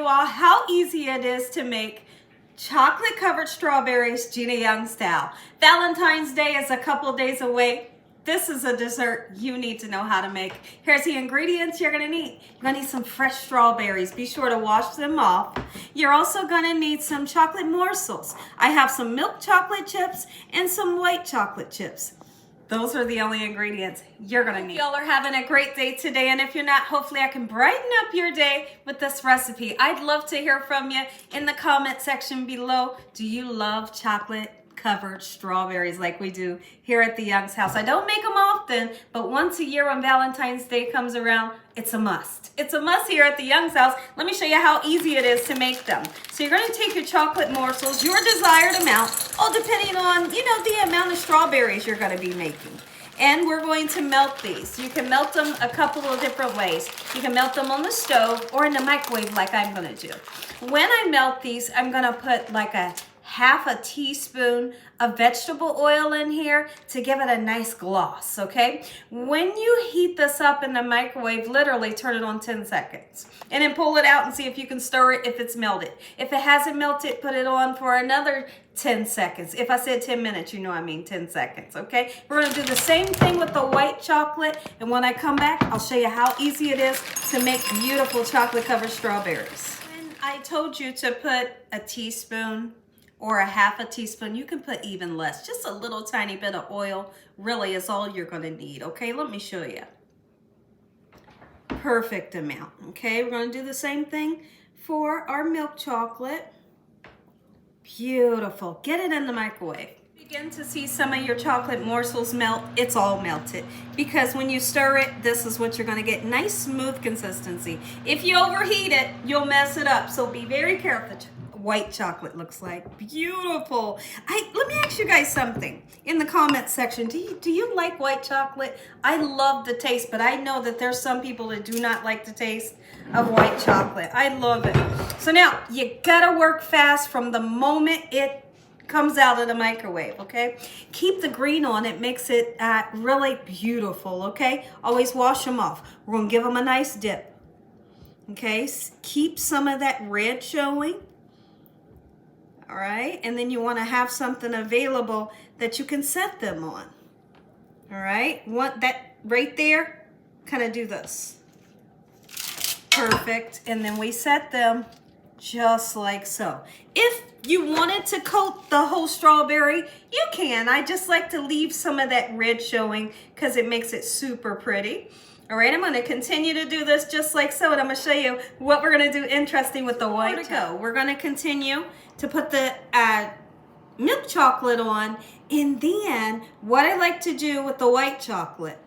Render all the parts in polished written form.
you all how easy it is to make chocolate covered strawberries Gina Young style. Valentine's Day is a couple days away. This is a dessert you need to know how to make. Here's the ingredients you're gonna need. You're gonna need some fresh strawberries. Be sure to wash them off. You're also gonna need some chocolate morsels. I have some milk chocolate chips and some white chocolate chips. Those are the only ingredients you're gonna need. Y'all are having a great day today, and if you're not, hopefully I can brighten up your day with this recipe. I'd love to hear from you in the comment section below. Do you love chocolate covered strawberries like we do here at the Young's house? I don't make them often, but once a year when Valentine's Day comes around, it's a must. It's a must here at the Young's house. Let me show you how easy it is to make them. So you're gonna take your chocolate morsels, your desired amount, all depending on, the amount of strawberries you're gonna be making. And we're going to melt these. You can melt them a couple of different ways. You can melt them on the stove or in the microwave like I'm gonna do. When I melt these, I'm gonna put like a half a teaspoon of vegetable oil in here to give it a nice gloss, okay? When you heat this up in the microwave, literally turn it on 10 seconds. And then pull it out and see if you can stir it if it's melted. If it hasn't melted, put it on for another 10 seconds. If I said 10 minutes, I mean 10 seconds, okay? We're gonna do the same thing with the white chocolate, and when I come back, I'll show you how easy it is to make beautiful chocolate covered strawberries. When I told you to put a teaspoon or a half a teaspoon, you can put even less. Just a little tiny bit of oil really is all you're gonna need, okay? Let me show you. Perfect amount, okay? We're gonna do the same thing for our milk chocolate. Beautiful. Get it in the microwave. Begin to see some of your chocolate morsels melt. It's all melted because when you stir it, this is what you're going to get. Nice smooth consistency. If you overheat it, you'll mess it up. So be very careful. White chocolate looks like beautiful. Let me ask you guys something in the comment section. Do you like white chocolate? I love the taste, but I know that there's some people that do not like the taste of white chocolate. I love it. So now you gotta work fast from the moment it comes out of the microwave, okay? Keep the green on, it makes it really beautiful, okay? Always wash them off. We're gonna give them a nice dip, okay? Keep some of that red showing. All right, and then you want to have something available that you can set them on. All right, want that right there? Kind of do this. Perfect, and then we set them just like so. If you wanted to coat the whole strawberry, you can. I just like to leave some of that red showing because it makes it super pretty. All right, I'm going to continue to do this just like so, and I'm going to show you what we're going to do interesting with the white chocolate. We're going to continue to put the milk chocolate on, and then what I like to do with the white chocolate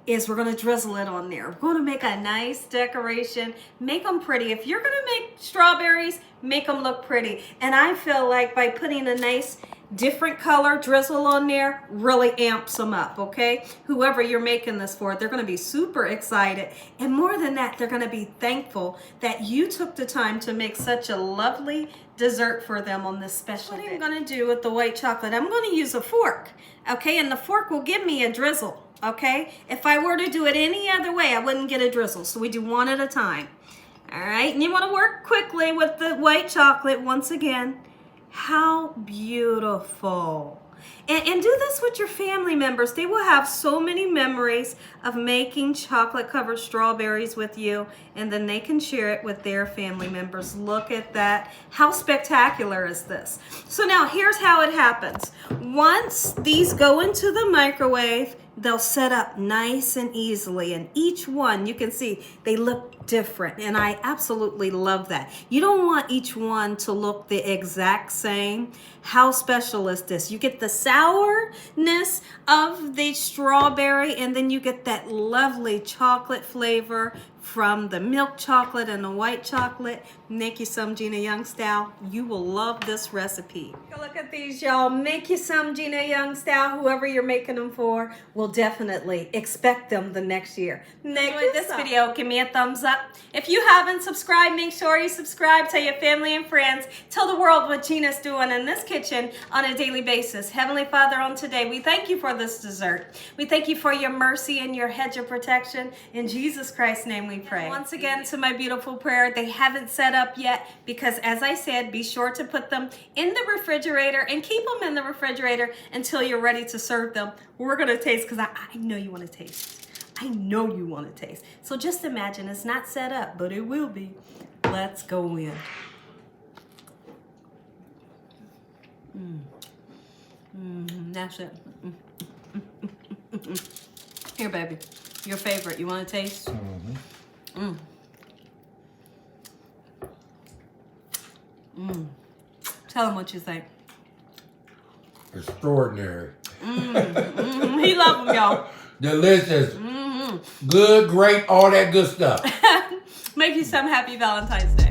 is we're going to drizzle it on there. We're going to make a nice decoration, make them pretty. If you're going to make strawberries, make them look pretty. And I feel like by putting a nice different color drizzle on there really amps them up, okay? Whoever you're making this for, they're going to be super excited. And more than that, they're going to be thankful that you took the time to make such a lovely dessert for them on this special day. What I'm going to do with the white chocolate, I'm going to use a fork, okay? And the fork will give me a drizzle, okay? If I were to do it any other way, I wouldn't get a drizzle. So we do one at a time. All right, and you want to work quickly with the white chocolate once again. How beautiful. And do this with your family members. They will have so many memories of making chocolate covered strawberries with you, and then they can share it with their family members. Look at that. How spectacular is this? So now here's how it happens. Once these go into the microwave, they'll set up nice and easily, and each one, you can see they look different, and I absolutely love that. You don't want each one to look the exact same. How special is this? You get the sourness of the strawberry, and then you get that lovely chocolate flavor from the milk chocolate and the white chocolate. Make you some Gina Young style. You will love this recipe. Look at these, y'all. Make you some Gina Young style. Whoever you're making them for will definitely expect them the next year. Enjoyed this video, give me a thumbs up. If you haven't subscribed, make sure you subscribe. Tell your family and friends. Tell the world what Gina's doing in this kitchen on a daily basis. Heavenly Father, on today, we thank you for this dessert. We thank you for your mercy and your hedge of protection. In Jesus Christ's name, we pray. And once again, to my beautiful prayer, they haven't set up yet because, as I said, be sure to put them in the refrigerator and keep them in the refrigerator until you're ready to serve them. We're going to taste because I know you want to taste. I know you want to taste. So just imagine it's not set up, but it will be. Let's go in. That's it. Here, baby. Your favorite. You want to taste? Tell them what you think. Extraordinary. He love them, y'all. Delicious. Good, great, all that good stuff. Make you some happy Valentine's Day.